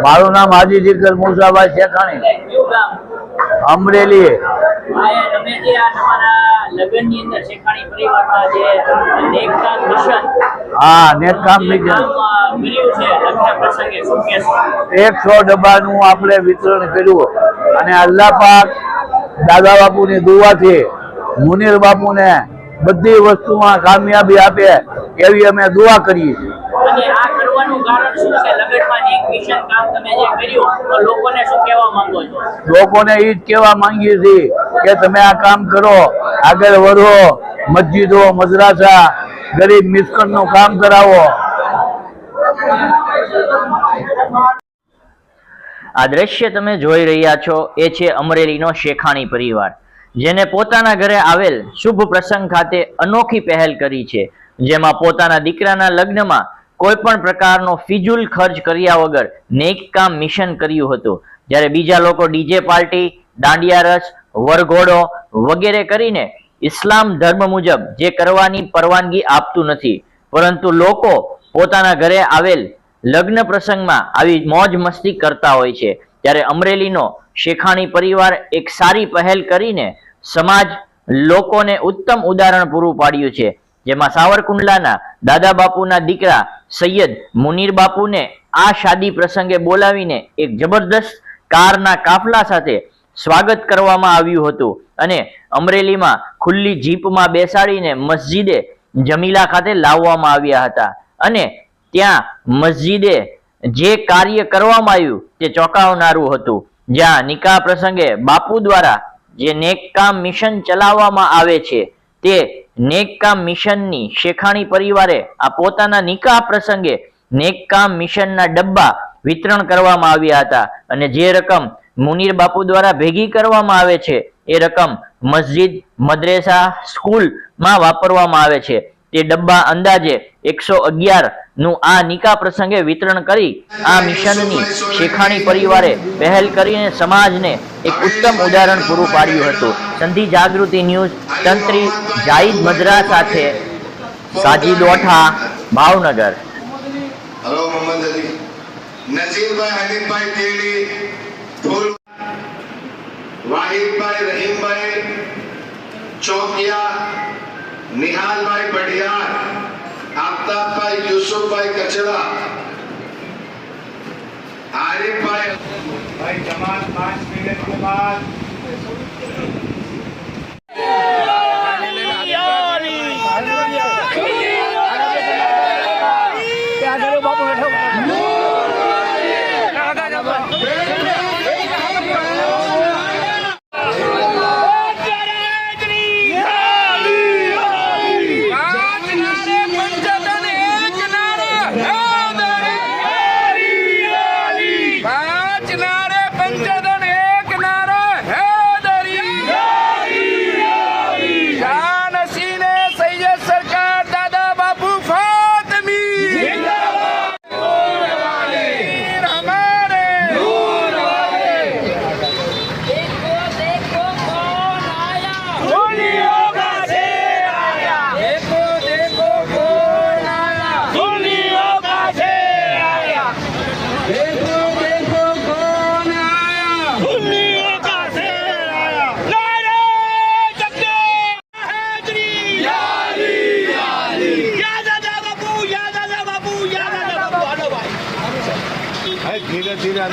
મારું નામ હાજી જીકર મુસાભાઈ શેખાણી, અમરેલી। હા, નેકકામ મિશન 100 ડબ્બાનું આપણે વિતરણ કર્યું અને અલ્લાહ પાક દાદા બાપુની દુઆથી મુનીર બાપુને બધી વસ્તુમાં કામયાબી આપે એવી અમે દુઆ કરીએ છીએ। લોકોને એ જ કહેવા માંગીએ છીએ કે તમે આ કામ કરો, આગળ વધો, મસ્જિદો મદ્રાસા ગરીબ મિસ્કીનનું કામ કરાવો। આ દ્રશ્ય તમે જોઈ રહ્યા છો એ છે અમરેલીનો શેખાણી પરિવાર, જેને પોતાના ઘરે આવેલ શુભ પ્રસંગ ખાતે અનોખી પહેલ કરી છે, જેમાં પોતાના દીકરાના લગ્નમાં કોઈ પણ પ્રકારનો ફિજૂલ ખર્ચ કર્યા વગર નેક કામ મિશન કર્યું હતું। જ્યારે બીજા લોકો ડીજે પાર્ટી, દાંડિયા રસ, વરઘોડો વગેરે કરીને ઇસ્લામ ધર્મ મુજબ જે કરવાની પરવાનગી આપતું નથી, પરંતુ લોકો પોતાના ઘરે આવેલ લગ્ન પ્રસંગમાં આવી મોજ મસ્તી કરતા હોય છે। ત્યારે અમરેલીનો શેખાણી પરિવાર એક સારી પહેલ કરીને સમાજ લોકોને ઉત્તમ ઉદાહરણ પૂરું પાડ્યું છે, જેમાં સાવરકુંડલાના દાદા બાપુના દીકરા સૈયદ મુનીર બાપુને આ શાદી પ્રસંગે બોલાવીને એક જબરદસ્ત કારના કાફલા સાથે સ્વાગત કરવામાં આવ્યું હતું અને અમરેલીમાં ખુલ્લી જીપમાં બેસાડીને મસ્જિદે જમીલા ખાતે લાવવામાં આવ્યા હતા અને ત્યાં મસ્જિદે જે કાર્ય કરવામાં આવ્યું તે ચોંકાવનારું હતું, જ્યાં નિકાહ પ્રસંગે બાપુ દ્વારા જે નેકકામ મિશન ચલાવવામાં આવે છે તે નેકકામ મિશનની શેખાણી પરિવારે આ પોતાના નિકાહ પ્રસંગે નેકકામ મિશનના ડબ્બા વિતરણ કરવામાં આવ્યા હતા અને જે રકમ મુનીર બાપુ દ્વારા ભેગી કરવામાં આવે છે એ રકમ મસ્જિદ, મદ્રેસા, સ્કૂલમાં વાપરવામાં આવે છે। તે ડબ્બા અંદાજે 111 નું આ નિકાહ પ્રસંગે વિતરણ કરી આ મિશનની શેખાણી પરિવારે પહેલ કરીને સમાજને એક ઉત્તમ ઉદાહરણ પૂરું પાડ્યું હતું। સંધિ જાગૃતિ ન્યૂઝ તંત્રી જાહિદ મદ્રા સાથે સાજીદ ઓઠા, ભાવનગર। હેલો મોહમ્મદ અલી, નસીરભાઈ, હનીફભાઈ તેડી, ફૂલ વાહિદભાઈ, રહીમભાઈ ચોકિયા, निहाल भाई बढ़िया, आफ्ताब भाई, यूसुफ भाई कचरा, आरिफ भाई जमात 5 मिनट के बाद धीरे धीरे